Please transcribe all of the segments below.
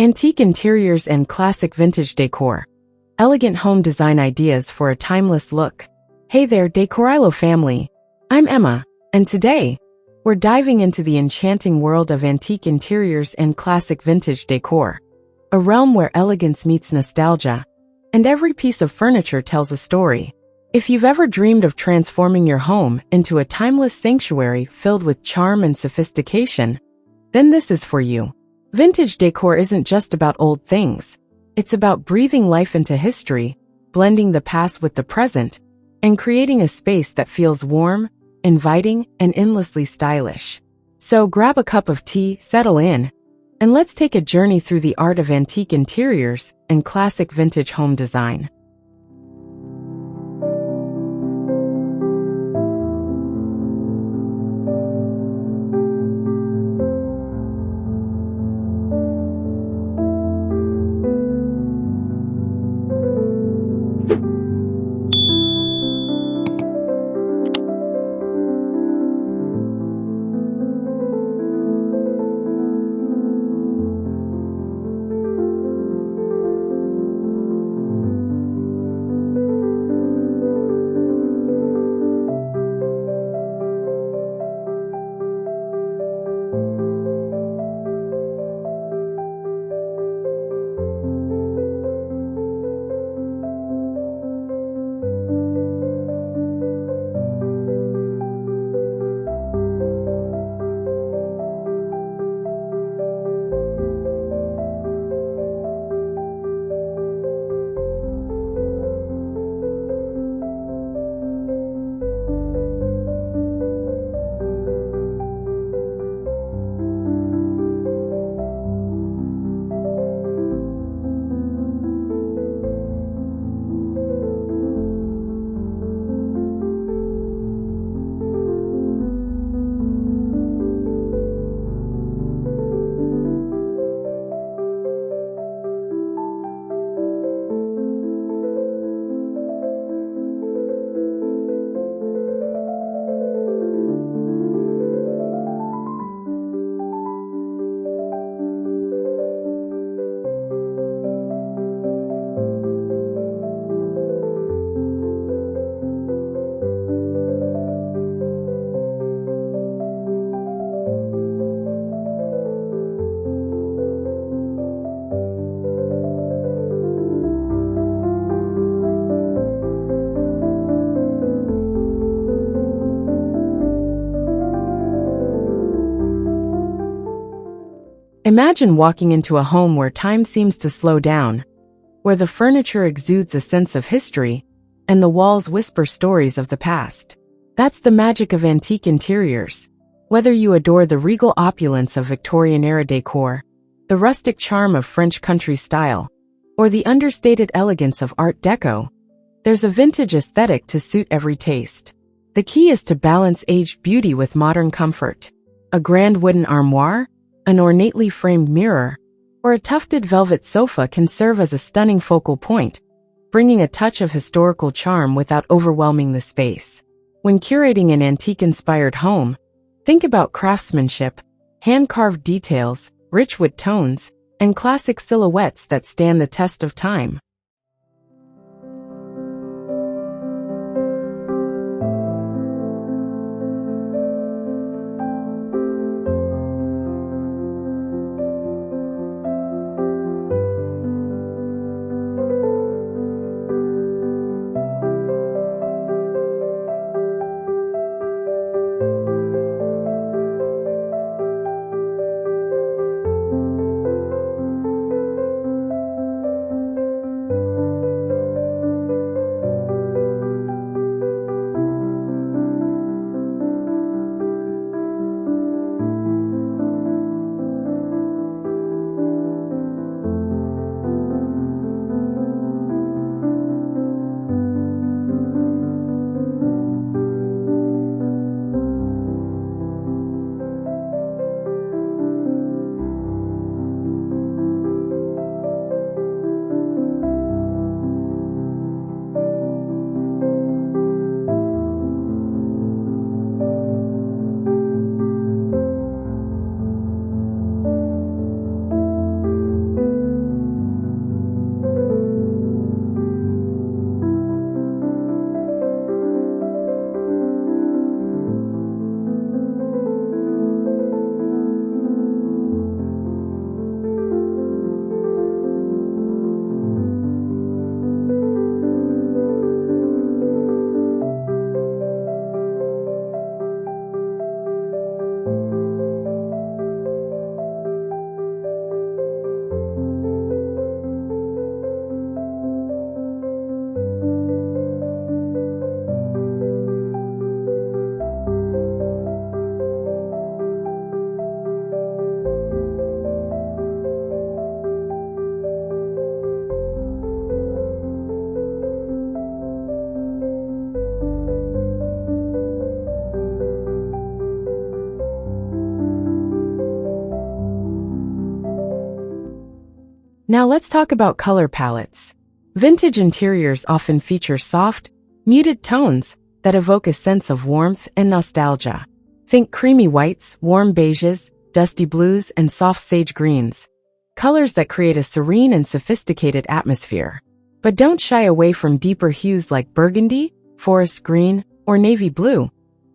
Antique interiors and classic vintage decor. Elegant home design ideas for a timeless look. Hey there, Decorilo family. I'm Emma, and today, we're diving into the enchanting world of antique interiors and classic vintage decor. A realm where elegance meets nostalgia, and every piece of furniture tells a story. If you've ever dreamed of transforming your home into a timeless sanctuary filled with charm and sophistication, then this is for you. Vintage decor isn't just about old things. It's about breathing life into history, blending the past with the present, and creating a space that feels warm, inviting, and endlessly stylish. So grab a cup of tea, settle in, and let's take a journey through the art of antique interiors and classic vintage home design. Imagine walking into a home where time seems to slow down, where the furniture exudes a sense of history, and the walls whisper stories of the past. That's the magic of antique interiors. Whether you adore the regal opulence of Victorian-era decor, the rustic charm of French country style, or the understated elegance of Art Deco, there's a vintage aesthetic to suit every taste. The key is to balance aged beauty with modern comfort. A grand wooden armoire, an ornately framed mirror, or a tufted velvet sofa can serve as a stunning focal point, bringing a touch of historical charm without overwhelming the space. When curating an antique-inspired home, think about craftsmanship, hand-carved details, rich wood tones, and classic silhouettes that stand the test of time. Now let's talk about color palettes. Vintage interiors often feature soft, muted tones that evoke a sense of warmth and nostalgia. Think creamy whites, warm beiges, dusty blues, and soft sage greens. Colors that create a serene and sophisticated atmosphere. But don't shy away from deeper hues like burgundy, forest green, or navy blue,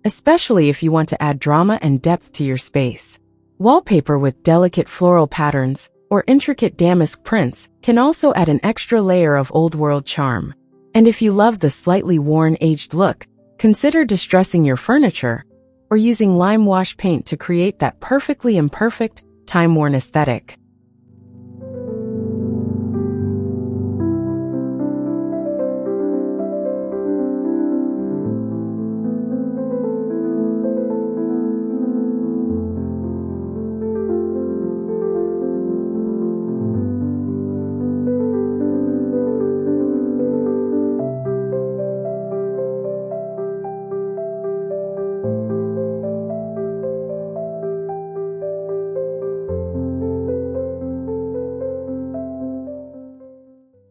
especially if you want to add drama and depth to your space. Wallpaper with delicate floral patterns or intricate damask prints can also add an extra layer of old-world charm. And if you love the slightly worn, aged look, consider distressing your furniture or using lime wash paint to create that perfectly imperfect, time-worn aesthetic.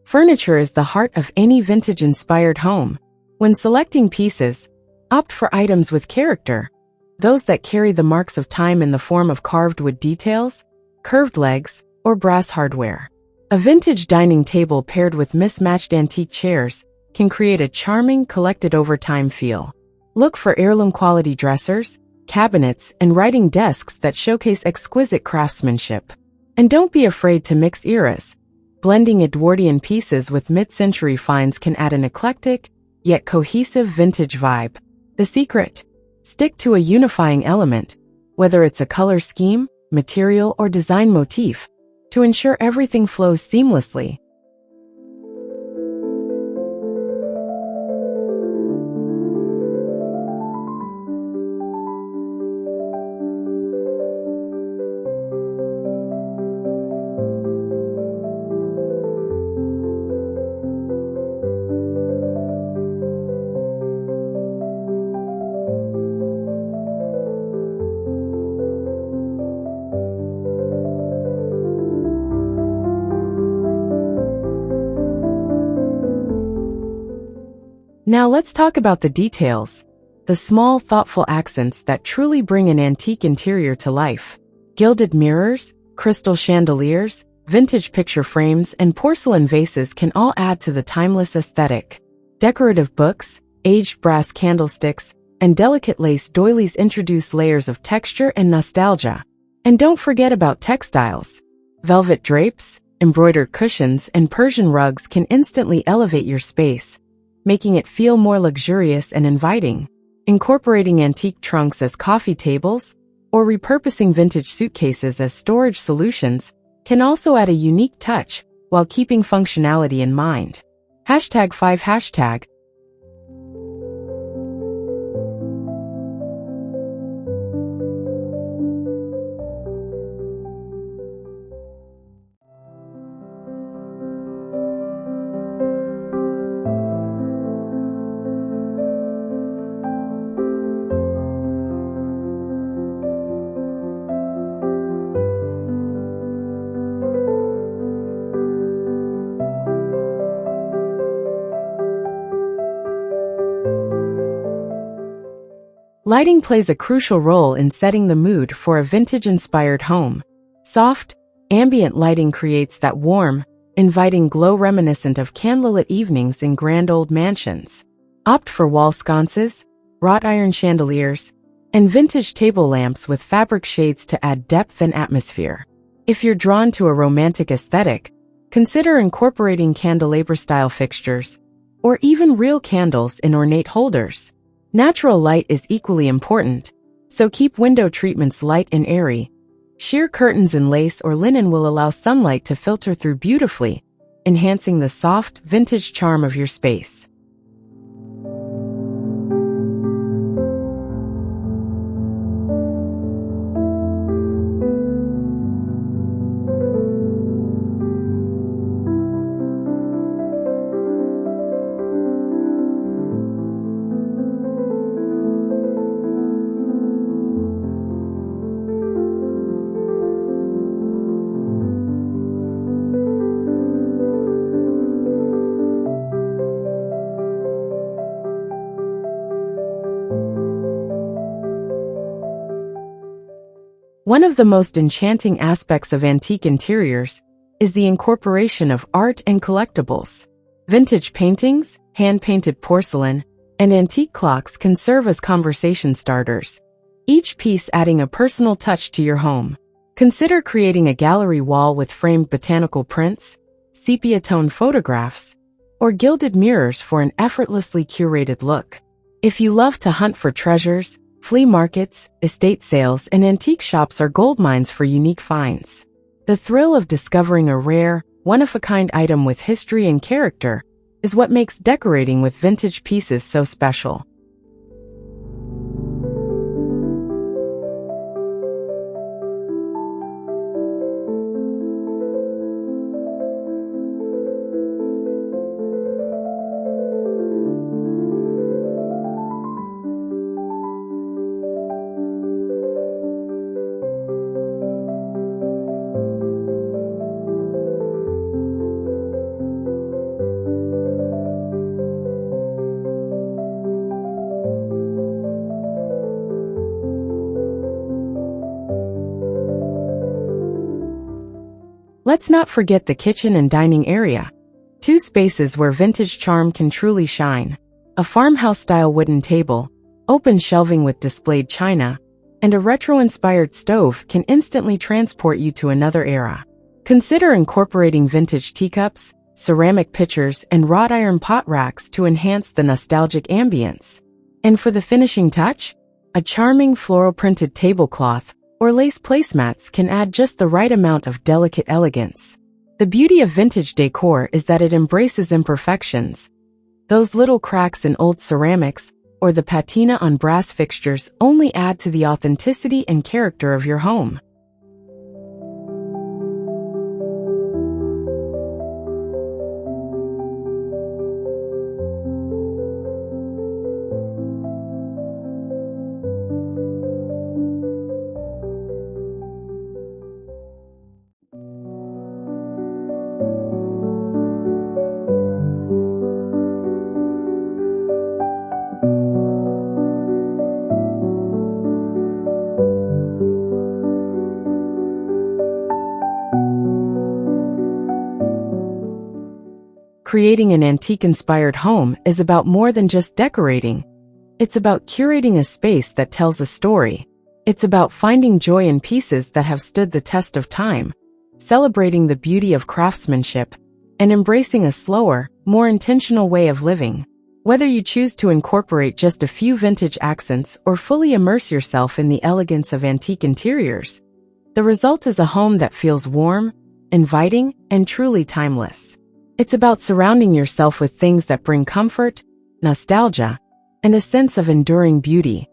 Furniture is the heart of any vintage-inspired home. When selecting pieces, opt for items with character, those that carry the marks of time in the form of carved wood details, curved legs, or brass hardware. A vintage dining table paired with mismatched antique chairs can create a charming, collected-over-time feel. Look for heirloom-quality dressers, cabinets, and writing desks that showcase exquisite craftsmanship. And don't be afraid to mix eras. Blending Edwardian pieces with mid-century finds can add an eclectic, yet cohesive vintage vibe. The secret? Stick to a unifying element, whether it's a color scheme, material, or design motif, to ensure everything flows seamlessly. Now let's talk about the details. The small, thoughtful accents that truly bring an antique interior to life. Gilded mirrors, crystal chandeliers, vintage picture frames, and porcelain vases can all add to the timeless aesthetic. Decorative books, aged brass candlesticks, and delicate lace doilies introduce layers of texture and nostalgia. And don't forget about textiles. Velvet drapes, embroidered cushions, and Persian rugs can instantly elevate your space, making it feel more luxurious and inviting. Incorporating antique trunks as coffee tables or repurposing vintage suitcases as storage solutions can also add a unique touch while keeping functionality in mind. #5#. Lighting plays a crucial role in setting the mood for a vintage-inspired home. Soft, ambient lighting creates that warm, inviting glow reminiscent of candlelit evenings in grand old mansions. Opt for wall sconces, wrought iron chandeliers, and vintage table lamps with fabric shades to add depth and atmosphere. If you're drawn to a romantic aesthetic, consider incorporating candelabra-style fixtures, or even real candles in ornate holders. Natural light is equally important, so keep window treatments light and airy. Sheer curtains in lace or linen will allow sunlight to filter through beautifully, enhancing the soft, vintage charm of your space. One of the most enchanting aspects of antique interiors is the incorporation of art and collectibles. Vintage paintings, hand-painted porcelain, and antique clocks can serve as conversation starters, each piece adding a personal touch to your home. Consider creating a gallery wall with framed botanical prints, sepia-toned photographs, or gilded mirrors for an effortlessly curated look. If you love to hunt for treasures, flea markets, estate sales, and antique shops are goldmines for unique finds. The thrill of discovering a rare, one-of-a-kind item with history and character is what makes decorating with vintage pieces so special. Let's not forget the kitchen and dining area, two spaces where vintage charm can truly shine. A farmhouse-style wooden table, open shelving with displayed china, and a retro-inspired stove can instantly transport you to another era. Consider incorporating vintage teacups, ceramic pitchers, and wrought iron pot racks to enhance the nostalgic ambience. And for the finishing touch, a charming floral-printed tablecloth or lace placemats can add just the right amount of delicate elegance. The beauty of vintage decor is that it embraces imperfections. Those little cracks in old ceramics or the patina on brass fixtures only add to the authenticity and character of your home. Creating an antique-inspired home is about more than just decorating. It's about curating a space that tells a story. It's about finding joy in pieces that have stood the test of time, celebrating the beauty of craftsmanship, and embracing a slower, more intentional way of living. Whether you choose to incorporate just a few vintage accents or fully immerse yourself in the elegance of antique interiors, the result is a home that feels warm, inviting, and truly timeless. It's about surrounding yourself with things that bring comfort, nostalgia, and a sense of enduring beauty.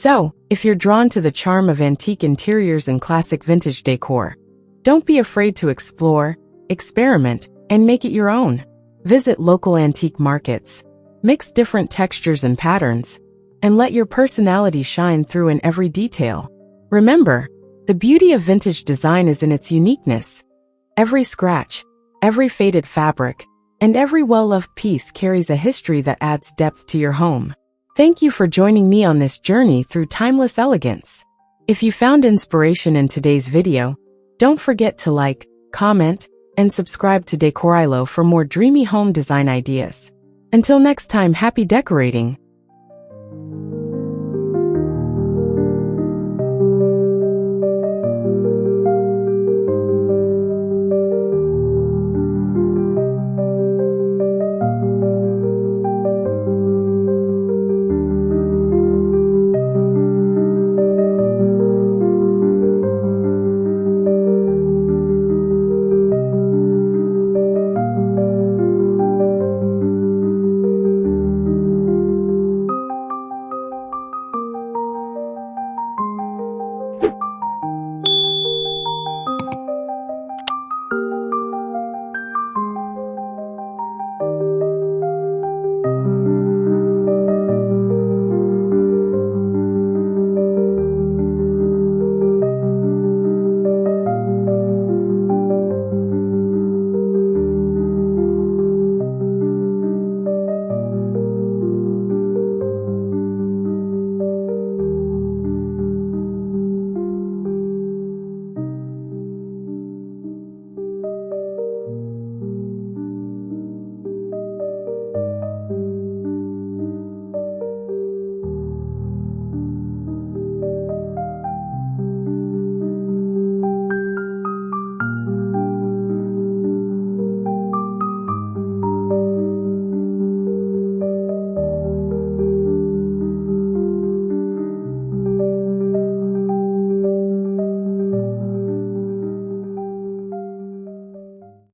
So, if you're drawn to the charm of antique interiors and classic vintage decor, don't be afraid to explore, experiment, and make it your own. Visit local antique markets, mix different textures and patterns, and let your personality shine through in every detail. Remember, the beauty of vintage design is in its uniqueness. Every scratch, every faded fabric, and every well-loved piece carries a history that adds depth to your home. Thank you for joining me on this journey through timeless elegance. If you found inspiration in today's video, don't forget to like, comment, and subscribe to Decor for more dreamy home design ideas. Until next time, happy decorating!